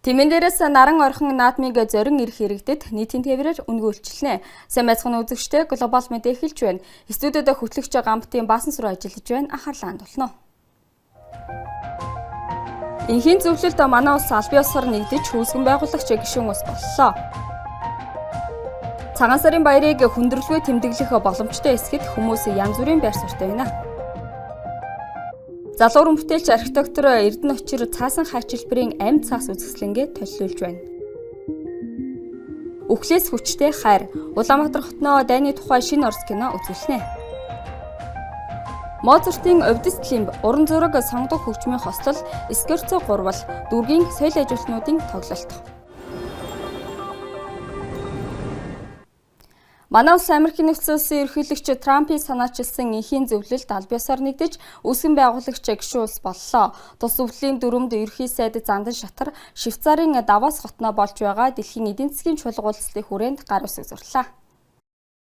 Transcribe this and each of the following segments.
Тэмэн дээрээс наран орхон наадмыг зорин ирэх иргэдэд нийтийн тээврээр үнэгүй үйлчилнэ. Сайн байцгааны үзэгчтэй глобал мэдээ эхэлж байна. Студиуд хөтлөгч Гамбтын баасан сүр ажиллаж байна. Анхаарлаа хандуулна. Инхийн зөвлөлд манай улс аль биесээр нэгдэж хүйсгэн байгуулагч гишүүн ус боллоо. Цагаан сарын баярыг хүндрэлгүй тэмдэглэх боломжтой эсэхэд хүмүүс янз бүрийн байр суурьтай байна. Залуу уран бүтээлч архитектор Эрдэнэ Очир цаасан хайчилбарын амьд цаас үзэсгэлэнгээ толиулж байна. Үхлээс хүчтэй хайр, Улаанбаатар хотноо дайны тухай шинэ орс кино үзүүлнэ. Моцартын Овдис Лимб уран зураг сонгодог хөгжмийн хостол Скерцо 3 бол дүүргийн соёл ажилтнуудын тоглолт. Манай улс Америкийн нэгдсэн улсын ерөнхийлөгч Трампын санаачилсан инхийн зөвлөлд аль биесээр нэгдэж үүсгэн байгуулагч гишүүн улс боллоо. Тус өвлийн дүрмд ерөнхий сайд Зандан Шатар Швейцарын Давос хотноо болж байгаа дэлхийн эдийн засгийн чуулга уулзлын хүрээнд гар үсэг зурлаа.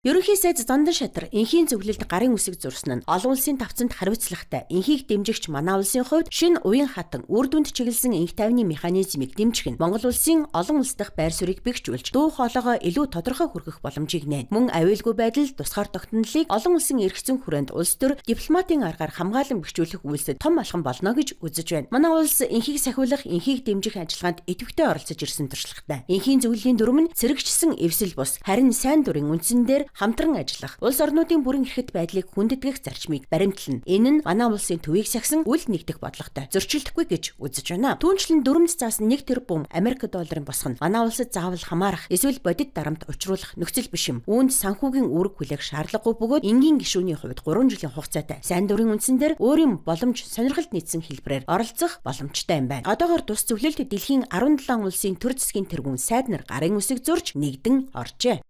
Ерөнхий сайд Зандан Шатар инхийн зөвлөлд гарын үсэг зурсан нь олон улсын тавцанд хариуцлагатай инхийг дэмжигч манай улсын хувьд шинэ уян хатан үр дүнд чиглэсэн инх тайвны механизмыг дэмжих нь Монгол улсын олон улс дахь байр суурийг бэхжүүлж дуу хоолойгоо илүү тодорхой хүргэх боломжийг нээн. Мөн аюулгүй байдал тусгаар тогтнолыг олон улсын эрхцэн хүрээнд улс төр дипломатын аргаар хамгаалан бэхжүүлэх үйлсэд том алхам болно гэж үзэж байна. Манай улс инхийг сахиулах, инхийг дэмжих ажиллагаанд идэвхтэй оролцож ирсэн туршлагатай. Инхийн зөвлөлийн дүрм нь цэрэгчсэн эвсэл бус харин сайн дурын үндсэн дээр хамтран ажиллах, улс орнуудын бүрэн эрхэт байдлыг хүндэтгэх зарчмыг баримтлана. Энэ нь манай улсын төвийг сахисан үл нэгдэх бодлоготой зөрчилдөхгүй гэж үзэж байна. Түүнчлэн дүрмд заасан 1 тэрбум Америк долларын босго нь манай улсад заавал хамаарах, эсвэл бодит дарамт учруулах нөхцөл биш юм. Үүнд санхүүгийн үүрэг хүлээх шаардлагагүй бөгөөд энгийн гишүүний хувьд 3 жилийн хугацаатай сайн дурын үндсэн дээр өөрийн боломж сонирхолд нийцсэн хэлбэрээр оролцох боломжтой юм байна. Одоогоор тус зөвлөлт дэлхийн 17 улсын төр засгийн тэргүүн сайд нар гарын үсэг зурж нэгдэн оржээ.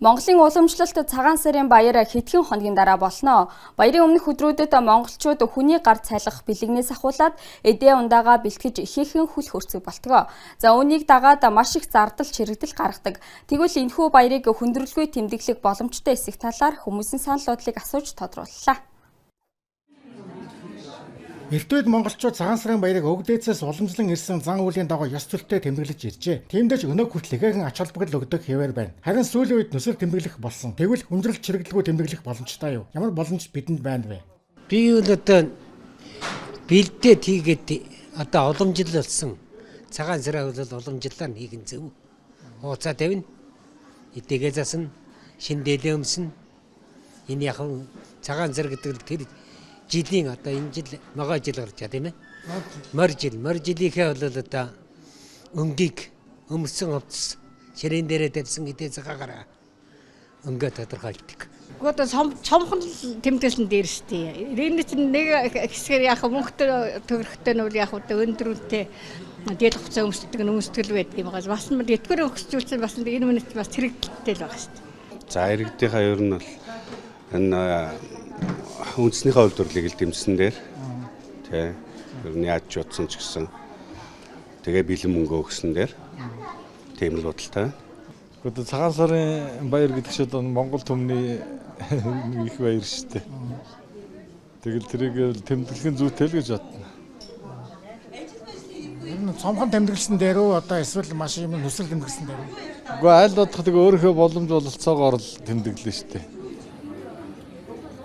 Монголын уламжлалт цагаан сарын баяр хэдхэн хоногийн дараа болно. Баярын өмнөх өдрүүдэд монголчууд хүний гар цайлах бэлэгнээс ахуулаад эдээ ундаагаа бэлтгэж ихээхэн хүл хөрцөг болтгоо. За үүнийг дагаад маш их зардал чирэгдэл гаргадаг. Тэгвэл энэхүү баярыг хүндрэлгүй тэмдэглэх боломжтой эсэх талаар хүмүүсийн санал бодлыг асууж тодрууллаа. Эртүүд монголчууд цагаан сарын баярыг өвгдээцээс уламжлан ирсэн зан үйлийн дагуу ёс зүйтэй тэмдэглэж иржээ. Тиймдээч өнөө хүртэл ихээхэн ач холбогдол өгдөг хэвээр байна. Харин сүүлийн үед нүсэр тэмдэглэх болсон. Тэгвэл хүндрэл чирэгдэлгүй тэмдэглэх боломжтой юу? Ямар боломж бидэнд байна вэ? Би бол одоо бэлдээд хийгээд одоо уламжлалсан цагаан сараа бол уламжлалаар хийгэн зөв. Хууцаа тавина. Эдээгээ засна, шиндээлээ өмснө. Энэ яг цагаан сар гэдэг нь тэр жилийн одоо энэ жил могоо жил гарч байгаа тийм ээ. Мор жилийнхээ бол одоо өнгийг өмсөн овцс ширээн дээрээ тавьсан эдээ цагаагаар өнгө тодорхойлдог. Одоо цомхон тэмдэглэн дээр штий. Энэ чинь нэг хэсгээр яг мөнгөтэй төгрөгтэй нь бол яг өндөрөнтэй дээд хугацаа өмсдөг байдаг юм байгаа. Бас эдгээр өгсчүүлсэн бас энэ минут бас хэрэгэлтэй л байгаа штий. За иргэдийнхаа ер нь бол энэ үндснийхээ үйлдвэрлэлийг л дэмжсэн дээр тий ер нь яаж утсан ч гэсэн тэгээ бэлэн мөнгө өгсөн дээр тийм л бодолтой. Одоо цагаан сарын баяр гэдэг чинь одоо Монгол төмний их баяр шүү дээ. Тэгэл тэрийг тэмдэглэхийн зүйтэй л гэж бодно. Ер нь цомхон тэмдэглэсэн дээр үү одоо эсвэл маш юм нүсрэл тэмдэглэсэн дээр үү? Уу аль бодох тэг өөрийнхөө боломж бололцоогоор л тэмдэглэн шүү дээ.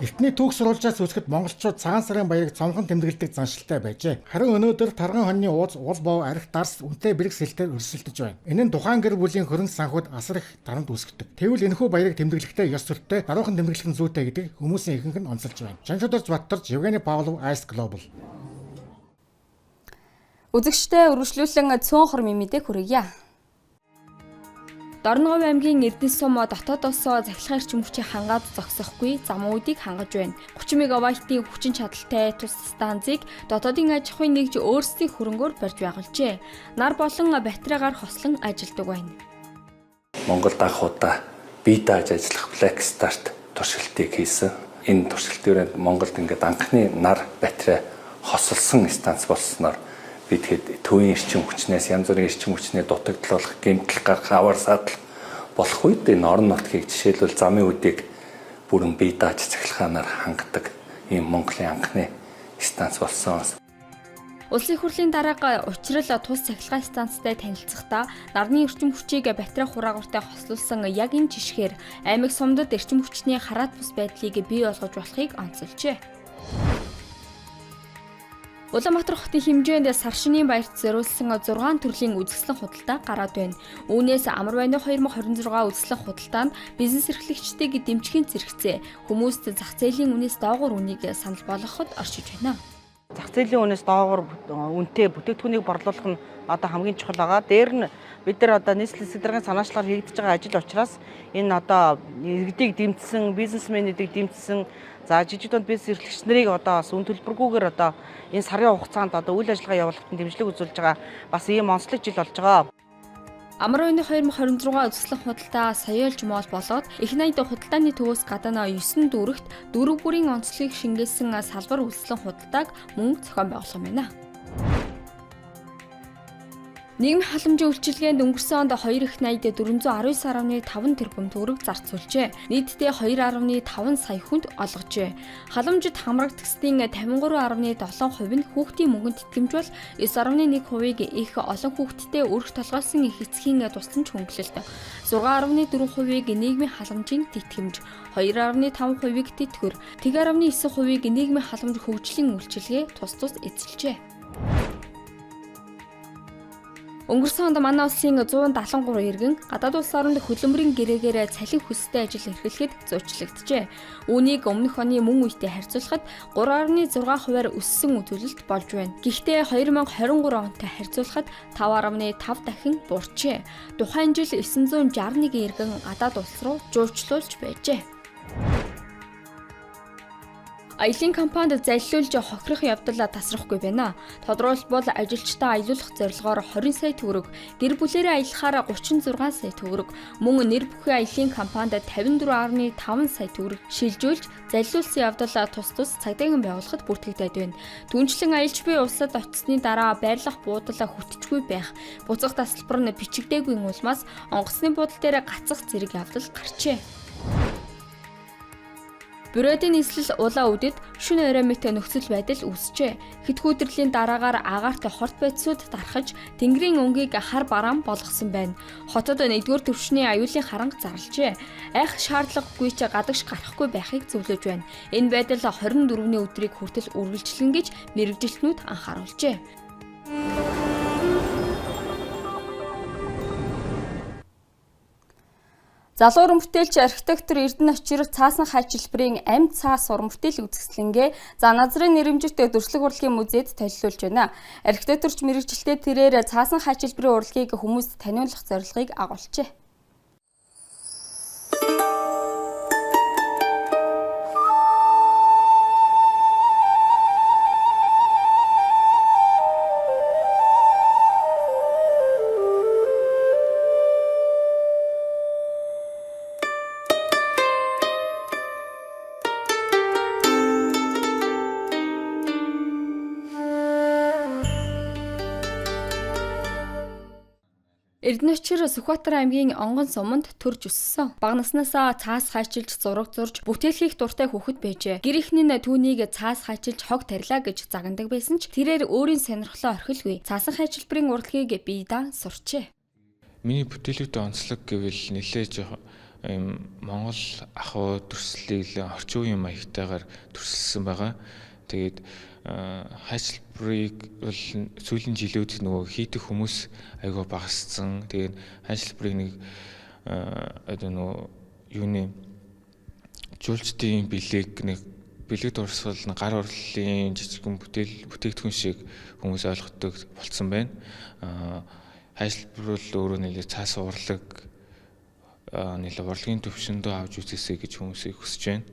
Эртний түүх сурвалжаас үзэхэд монголчууд цагаан сарын баярыг цомхон тэмдэглэдэг заншилтай байжээ. Харин өнөөдөр тарган хоньны ууз, уул бов, арх, дарс үнэтэй бэрэг сэлтээр өрсөлдөж байна. Энэ нь тухайн гэр бүлийн хөрөнгө санхуд асар их дарамт үүсгэдэг. Тэгвэл энэхүү баярыг тэмдэглэхдээ ёс зүйтэй, даруухан тэмдэглэх нь зүйтэй гэдэг хүмүүсийн ихэнх нь онцолж байна. Жанчуудаас Баттарж, Евгений Павлов, Ice Global. Үзэгчтэй өргөжлүүлэн цөөн хормын мэдээг хүргье. Дорноговь аймгийн Эрдэнэ сум дотоодоос захилгаан эрчим хүчийг хангаад зогсохгүй зам үүдийг хангаж байна. 30 мегаваттын хүчин чадалтай тус станцыг дотоодын аж ахуйн нэгж өөрсдийн хөрөнгөөр барьж байгуулжээ. Нар болон батарейгаар хослон ажилладаг байна. Монгол анхудаа бие дааж ажиллах Black Start туршилтыг хийсэн. Энэ туршилтын Монголд ингээд анхны нар батарей хослсон станц болсноор бид хэд төвийн эрчим хүчнээс янз бүрийн эрчим хүчний дутагдлах, гэмтэл гарах, аваар садал болох үед энэ орон нутгийг жишээлбэл замын үдийг бүрэн бие дааж цахилгаанаар хангадаг ийм Монголын анхны станц болсон. Улсын их хурлын дарга учрал тус цахилгаан станцтай танилцахдаа нарны эрчим хүчийг батарей хураагууртай хослуулсан яг энэ жишгээр аймаг сумдад эрчим хүчний хараат бус байдлыг бий болгож болохыг онцолжээ. Улаанбаатар хотын хэмжээнд сар шинийн баярт зориулсан 6 төрлийн үзэсгэлэн худалдаа гараад байна. Үүнээс амар байна 2026 үзэсгэлэн худалдаанд бизнес эрхлэгчдийг дэмжихийн зэрэгцээ хүмүүст зах зээлийн үнээс доогуур үнийг санал болгоход оршиж байна. Зах зээлийн үнээс доогуур үнэтэй бүтээгдэхүүнийг борлуулах нь одоо хамгийн чухал байгаа. Дээр нь бид нар одоо нийслэл сэдвэрийн санаачлагаар хийгдэж байгаа ажил учраас энэ одоо иргэдийг дэмжсэн, бизнесмэнүүдийг дэмжсэн, за жижиг дунд бизнес эрхлэгч нарыг одоо бас үн төлбөргүйгээр одоо энэ сарын хугацаанд одоо үйл ажиллагаа явуулахад дэмжлэг үзүүлж байгаа бас ийм онцлог жил болж байгаа. Амар оны 2026 үзэсгэлэн худалдаа соёолж моол болоод их найд худалдааны төвөөс гадна 9 дүрэгт 4 бүрийн онцлогийг шингээсэн салбар үзэсгэлэн худалдааг мөн зохион байгуулсан байна. Нийгмийн халамжийн үйлчилгээнд өнгөрсөн онд 2 их найд 419.5 тэрбум төгрөг зарцуулжээ. Нийтдээ 2.5 сая хүнд олгожээ. Халамжид хамрагдагсдын 53.7% нь хүүхдийн мөнгөнд итгэмж бол 9.1%-ийг их олон хүүхдтэй өрх толгойсон их эцгийн тусламж хөнгөлөлт, 6.4%-ийг нийгмийн халамжийн тэтгэмж, 2.5%-ийг тэтгэвэр, 1.9%-ийг нийгмийн халамж хөгжлийн үйлчилгээ тус эзэлжээ. Өнгөрсөн онд манай улсын 173 иргэн гадаад улс оронд хөдөлмөрийн гэрээгээр цалин хүстэй ажил эрхлэхэд зуучлагджээ. Үүнийг өмнөх оны мөн үетэй харьцуулахад 3.6%-аар өссөн үзүүлэлт болж байна. Гэхдээ 2023 онтой харьцуулахад 5.5 дахин буурчээ. Тухайн жил 961 иргэн гадаад улс руу жуулчлуулж байжээ. Аялын компанид залилуулж хохирох явдал тасрахгүй байна. Тодорхойлбол ажилчдаа аялуулах зорилгоор 20 сая төгрөг, гэр бүлээрээ аялахаар 36 сая төгрөг, мөн нэр бүхий аялын компанид 54.5 сая төгрөг шилжүүлж залилуулсан явдал тус цагдаагийн байгууллагад бүртгэгдээд байна. Түүнчлэн аялж буй улсад очисны дараа байрлах буудал хүтжгүй байх, буцах тасалбар нь бичигдээгүй улмаас онгоцны буудал дээр гацах зэрэг явдал гарчээ. Бюродын нийслэл улаан үдэд шөнө орой мэт нөхцөл байдал үүсчээ. Хэдхэн өдрлийн дараагаар агаарт хорт байцууд дарахж тэнгэрийн өнгийг хар бараан болгосон байна. Хотод 1-р төвшний аюулын харанга зарлжээ. Айх шаардлагагүй ч гадагш гарахгүй байхыг зөвлөж байна. Энэ байдал 24-ний өдрийг хүртэл үргэлжлэн гэж мэргэжилтнүүд анхааруулжээ. Залуу уран бүтээлч архитектор Эрдэнэ Очир цаасан хайчилбарын амьд цаас уран бүтээл үзэсгэлэнгээ Заназрын нэрэмжит дөрслөг урлагийн музейд толилуулж байна. Архитекторч мэргэжилтэд тэрээр цаасан хайчилбарын урлагийг хүмүүст таниулах зорилгыг агуулжээ. Эрдэнэ Очир Сүхбаатар аймгийн Онгон суманд төрж өссөн. Бага наснаасаа цаас хайчилж зураг зурж бүтээлхийх дуртай хүүхэд байжээ. Гэр ихний нь түүнийг цаас хайчилж хог тарилаа гэж загнадаг байсан ч тэрээр өөрийн сонирхлоо орхилгүй. Цаасан хайчилбарын урлагийг бие даан сурчээ. Миний бүтээлүүдийн онцлог гэвэл нэлээд Монгол ахуй төрслийг орчин үеийн маягтайгаар төрсөлсөн байгаа. Тэгээд хайчилбарыг бол сүүлийн жилүүд нөгөө хийдэг хүмүүс айгаа багассан. Тэгээд хайчилбарыг нэг нөгөө юуны жуулчдын бэлэг дурсгал гар урлалын жижигхэн бүтээгдэхүүн шиг хүмүүс ойлгодог болцсон байна. Хайчилбар бол өөрөө нэлээд цаас урлаг нэлээд урлагийн төвшөндөө авч үзээсэй гэж хүмүүсийг хүсэж байна.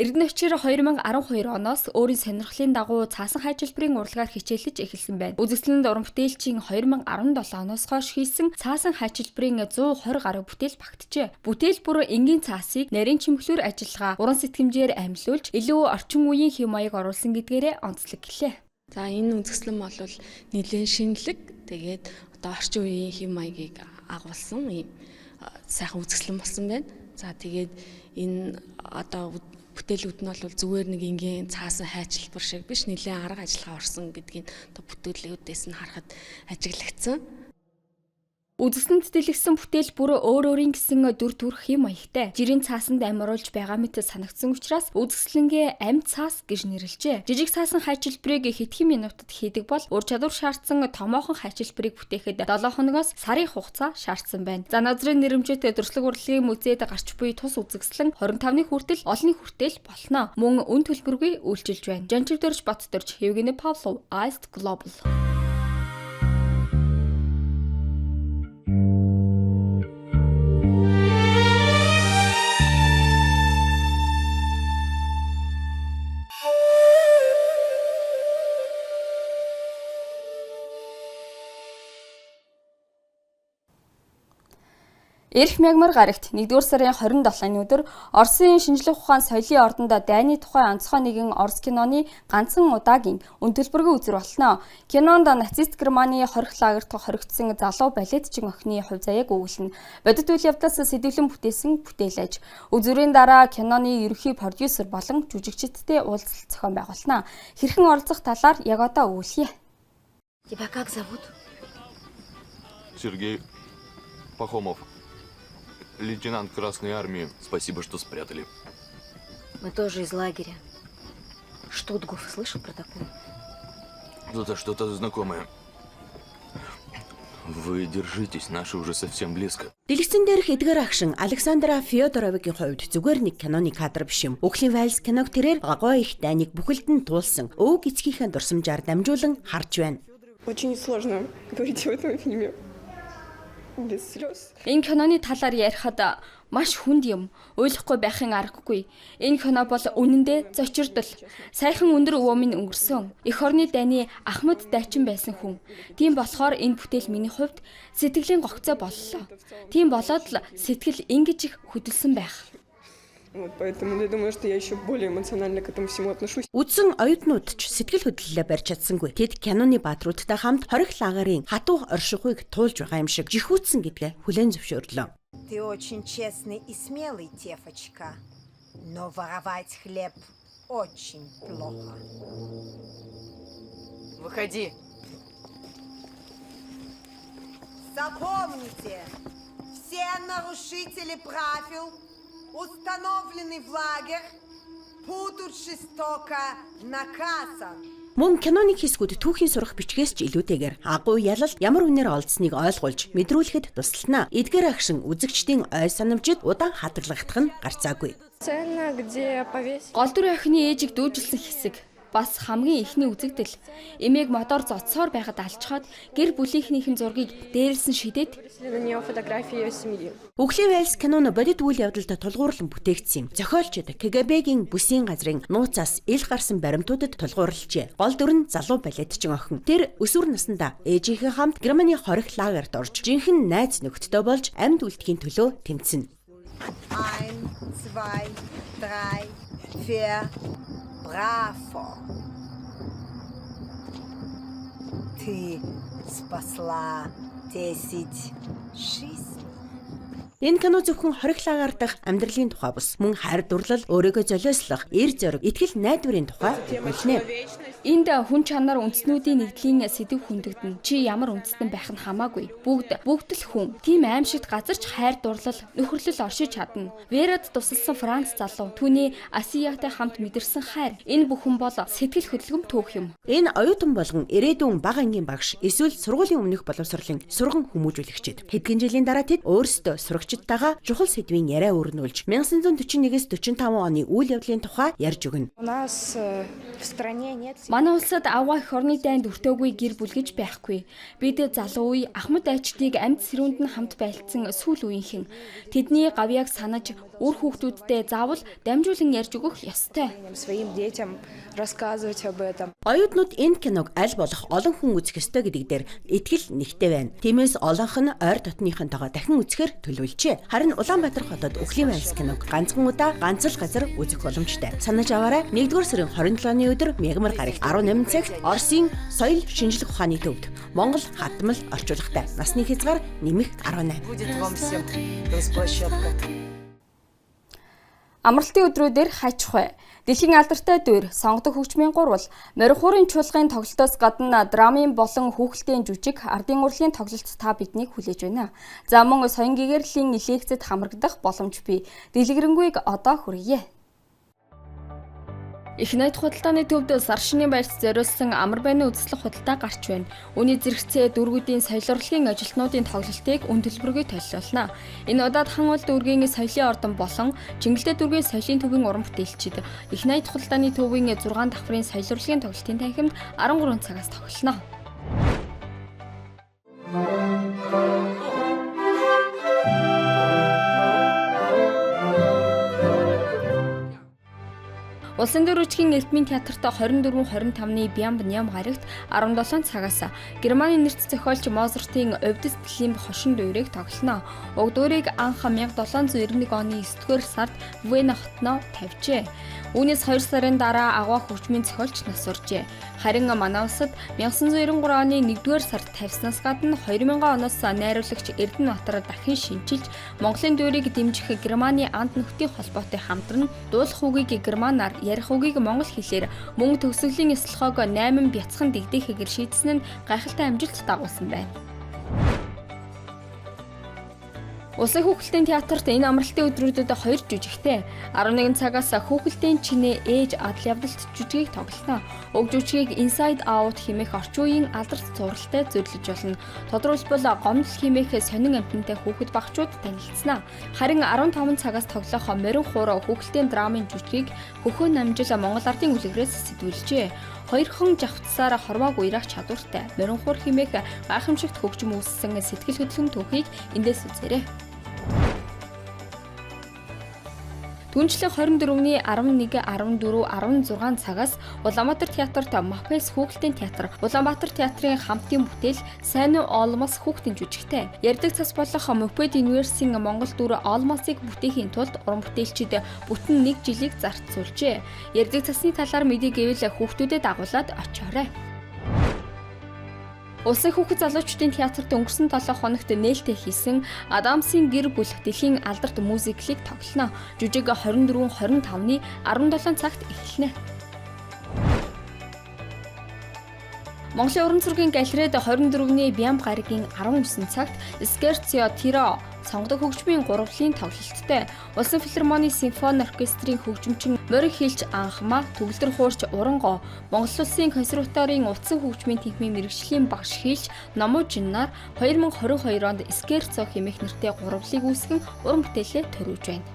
Эрдэнэ Чир 2012 оноос өөрийн сонирхлын дагуу цаасан хайчилбарын урлагаар хичээлж эхэлсэн байна. Үзэсгэлэнд уран бүтээлчийн 2017 оноос хойш хийсэн цаасан хайчилбарын 120 гаруй бүтээл багтжээ. Бүтээл бүр энгийн цаасыг нарийн чимэглэлээр ажиллагаа, уран сэтгэмжээр амьлуулж илүү орчин үеийн хэм маяг оруулсан гэдгээрээ онцлог гэлээ. За энэ үзэсгэлэн бол нэлээд шинэлэг. Тэгээд одоо орчин үеийн хэм маягийг агуулсан ийм сайхан үзэсгэлэн болсон байна. За тэгээд энэ одоо бүтээлүүд нь бол зүгээр нэг ингийн цаасан хайчилбар шиг биш, нэлээд арга ажиллагаа орсон гэдгийг одоо бүтээлүүдээс нь харахад ажиглагдсан. Үзэсгэлэнд дэлгэсэн бүтээл бүр өөр өөрийн гэсэн дүр төрх хэм маягтай. Жирийн цаасанд амьруулж байгаа мэт санагдсан учраас үзэсгэлэнгээ амьд цаас гэж нэрлэжээ. Жижиг цаасан хайчилбарыг хэдхэн минутад хийдэг бол ур чадвар шаардсан томоохон хайчилбарыг бүтээхэд 7 хоногоос сарын хугацаа шаардсан байна. Заназрын нэрэмжит дөрслөг урлагийн музейд гарч буй тус үзэсгэлэн 25-ны хүртэл олонний хүртэл болно. Мөн үн төлбөргүй үйлчилж байна. Жанчивдэрч Баттдэрч Евгений Павлов, Аист Глобал. Эрх мягмар гарагт 1-р сарын 27-ны өдөр Оросын шинжлэх ухаан соёлын ордонд дайны тухай онцгой нэгэн Орос киноны ганцхан удаагийн үн төлбөргүй үзэр болно. Кинонд нацист Германы хорих лагерт хоригдсон залуу балетчин охины хувь заяаг өгүүлнэ. Бодит үйл явдлаас сэдвлэн бүтээсэн бүтээл аж. Үзүүрийн дараа киноны ерөнхий продюсер болон жүжигчидтэй уулзалт зохион байгуулна. Хэрхэн оролцох талаар яг одоо өгүүлье. Тебя как зовут? Сергей Пахомов. Лейтенант Красной Армии. Спасибо, что спрятали. Мы тоже из лагеря. Штутгоф. Слышал про такое? Это что-то знакомое. Вы держитесь, наши уже совсем близко. Дэлгэцэн дээрх эдгээр агшин Александра Фёдоровигийн хувьд зүгээр нэг киноны кадр биш юм. Өхлийн вальс киног тэрээр гагой их дайныг бүхэлд нь туулсан. Өв эцгийнхээ дурсамжаар дамжуулан харж байна. Очень сложно говорить об этом фильме. Без слез. Энэ киноны талаар ярихад маш хүнд юм. Ойлгохгүй байхын аргагүй. Энэ кино бол үнэндээ зочирдол. Сайхан өндөр өвөмийн өнгөрсөн. Эх орны дайны Ахмад дайчин байсан хүн. Тийм болохоор энэ бүтээл миний хувьд сэтгэлийн гогцоо боллоо. Тийм болоод л сэтгэл ингэж их хөдөлсөн байх. Вот поэтому я думаю, что я еще более эмоционально к этому всему отношусь. Үзсэн оюутнууд ч сэтгэл хөдлөлөө барьж чадсангүй. Тэд киноны баатруудтай хамт хорих лагерийн хатуу оршихуйг туулж байгаа юм шиг жихүүцсэн гэдгээ хүлээн зөвшөөрлөө. Ты очень честный и смелый, Тефочка, но воровать хлеб очень плохо. Выходи. Запомните, все нарушители правил, установлены в лагерь, будут жестоко наказаны. Мөн киноны хэсгүүд түүхийн сурах бичгээс ч илүүтэйгээр агуу ялал ямар үнээр олдсныг ойлгуулж мэдрүүлэхэд тусална. Эдгээр агшин үзэгчдийн ой санамжид удаан хадгалагдах нь гарцаагүй. Гол дүр охины ээжийг дүүжилсэн хэсэг бас хамгийн ихний үзэгдэл. Эмээг мотор зодсоор байгаад алчхаад гэр бүлийнхнийхэн зургийг дээрэлсэн шидэд Өхлийн вальс киноны бодит үйл явдалд тулгуурлан бүтээгдсэн юм. Зохиолчид КГБ-гийн бүсийн газрын нууцаас ил гарсан баримтуудад тулгуурлажээ. Гол дүр нь залуу балетчин охин. Тэр өсвөр наснда ээжийнхээ хамт Германы хорих лагерт орж жинхэнэ найз нөхдөдөө болж амьд үлдэхийн төлөө тэмцэнэ. 1, 2, 3, 4. Браво! Ты спасла 10 жизней. Энэ кино зөвхөн хорих лагер дах амьдралын тухай бус мөн хайр дурлал, өөрийгөө золиослох, эер зориг, итгэл найдварын тухай үлнэ. Энд хүн чанар үндснүүдийн нэгдлийн сэдв хүндэгдэн. Чи ямар үндэстэн байх нь хамаагүй. Бүгд л хүн. Тийм аимшигт газар ч хайр дурлал, нөхөрлөл оршиж чадна. Верад тусалсан Франц залуу түүний Асиятай хамт мэдэрсэн хайр. Энэ бүхэн бол сэтгэл хөдлөм түүх юм. Энэ оюутан болгон ирээдүйн бага ангийн багш эсвэл сургуулийн өмнөх боловсролын сурган хүмүүжүүлэгчид. Хэдхэн жилийн дараа тэд өөрсдөө сурагчдтайгаа чухал сэдвийн яриа өрнүүлж 1941-с 45 оны үйл явдлын тухай ярьж өгнө. Манай улсад аваа эх орны дайнд өртөөгүй гэр бүл гэж байхгүй. Бид залуу үе Ахмад Айчдыг амьд сэрүүнд нь хамт байлцсан сүүл үеийнхэн. Тэдний гавьяаг санаж үр хүүхдүүддээ заавал дамжуулан ярьж өгөх ёстой. Оюутнууд энэ киног аль болох олон хүн үзэх ёстой гэдэг дээр итгэл нэгтэй байна. Тиймээс олонх нь ойр дотныхонтойгоо дахин үзэхээр төлөвлөжээ. Харин Улаанбаатар хотод Үхлийн вальс киног ганцхан удаа ганц л газар үзэх боломжтой. Санаж аваарай. 1-р сарын 27-ны өдөр Мягмар гарагт 18 цагт Оросын соёл шинжлэх ухааны төвд Монгол хадмал орчуулагтай. Насны хязгаар нэмэх 18. Амралтын өдрүүдээр хажихвэ. Дэлхийн алдартай дүр, сонгодог хөгжмийн гурвал, морихуурын чуулгын тоглолтоос гадна драмын болон хүүхэлдэйн жүжиг, ардын урлагийн тоглолт та биднийг хүлээж байна. За мөн соён гэгэрлийн лекцэд хамрагдах боломж бий. Дэлгэрэнгүй одоо хүргье. Их найд худалдааны төвд сар шины баярт зориулсан амар байны үзэсгэлэн худалдаа гарч байна. Үүний зэрэгцээ дүүргүүдийн соёл урлагийн ажилтнуудын тоглолтыг үн төлбөргүй толиулна. Энэ удаад хан улд дүүргийн соёлын ордон болон Чингэлтэй дүүргийн соёлын төвийн уран бүтээлчид их найд худалдааны төвийн 6 давхрын соёл урлагийн тоглолтын танхимд 13 цагаас тоглоно. Улсын дөрвөчгийн Эльтмийн театрт 24-25-ны Бямб Ням гарагт 17 цагаас Германы нэрт зохиолч Мозартын Овдис дэлхийн хошин дуурийг тоглоно. Уг дуурийг анх 1791 оны 9-р сард Вена хотноо тавьжээ. Үүнээс 2 сарын дараа агуу хөгжмийн зохиолч насуржээ. Харин манай улсад 1993 оны 1-р сард тавьснаас гадна 2000 оноос найруулагч Эрдэнэбаатар дахин шинжилж Монголын дуурийг дэмжих Германы анд нөхдийн холбоотой хамтран дуулах үгийг германаар, ярих үгийг монгол хэлээр, мөн төгсгөлийн эслохоог 8 бяцхан дэгдээхээр шийдсэн нь гайхалтай амжилт дагуулсан байна. Улсын хүүхэлдэйн театрт энэ амралтын өдрүүдэд 2 жүжигтэй 11 цагаас хүүхэлдэйн чинээ ээж адал явдалт жүжигийг тоглоно. Уг жүжигийг Inside Out хэмээх орчин үеийн алдарт зуралтай зөвлөж болно. Тодорхойлбол гомдол хэмээх сонин амьтантай хүүхэд багчууд танилцсана. Харин 15 цагаас тоглох морин хуур хүүхэлдэйн драмын жүжигийг Хөхөө намжил Монгол ардын үлгэрээс сэтгүүлжээ. Хоёрхон жавтсаар хорвоог уярах чадвартай морин хуур хэмээх гайхамшигт хөгжим үүссэн сэтгэл хөдлөм түүхийг эндээс үзээрэй. Түнчлэг 24-ний 11, 14, 16 цагаас Улаанбаатар театрт Мапес хүүхэлдэйн театр, Улаанбаатар театрын хамтын бүтээл Сайн уу Олмос хүүхдийн жүжигтэй. Ярддаг цас болох Мопед Universe-ийн Монгол дүр Олмосыг бүтээхийн тулд уран бүтээлчид бүтэн 1 жилийг зарцуулжээ. Ярддаг цасны талаар мэдээ гэвэл хүүхдүүдэд дагуулад очоорой. Улсын хүүхэд залуучдын театрт өнгөрсөн 7 хоногт нээлттэй хийсэн Адамсын гэр бүл дэлхийн алдарт мюзиклийг тоглоно. Жүжиг 24-25-ны 17 цагт эхэлнэ. Монголын уран зургийн галерейд 24-ний Бямб гарагийн 19 цагт Скерцио Тиро сонгодог хөгжмийн гурвлын тоглолттой. Улсын филармоны симфони оркестрийн хөгжимчин Морин Хилч анхмаа, төгөлдөр хуурч Уранго, Монгол Улсын консерваторийн утсан хөгжмийн тэнхимийн мэргэжлийн багш Хилч Намужиннаар 2022 онд Скерцо хэмээх нэртэй гурвлыг үүсгэн уран бүтээлээ төрүүлж байна.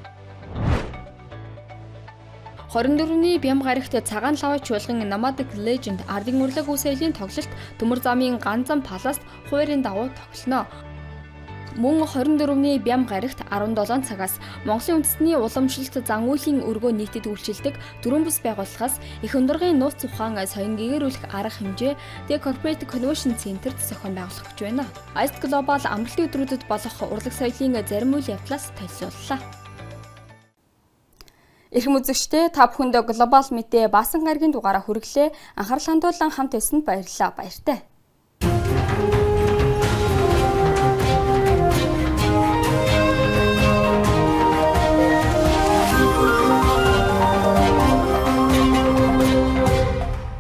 24-ний Бямб гарагт цагаан лаваа чуулган Nomadic Legend ардын урлаг үс соёлын тоглолт Төмөр замын Ганзан паласт хуурийн дагуу тоглоно. Мөн 24-ний Бямб гарагт 17 цагаас Монголын үндэсний уламжлалт зан үйлийн өргөө нийтэд үйлчилдэг дөрвөн бүс байгууллагаас их өндөргийн нууц ухаан соён гэгэрүүлэх арга хэмжээ The Corporate Convention Center-т зохион байгуулах гэж байна. Ice Global амралтын өдрүүдэд болох урлаг соёлын зарим үйл явдлаас танилцууллаа. Эрхэм үзэгчдээ та бүхэнд глобал мэдээ баасан гарагийн дугаараа хүргэлээ. Анхаарал хандуулан хамт байсанд баярлалаа. Баяртай.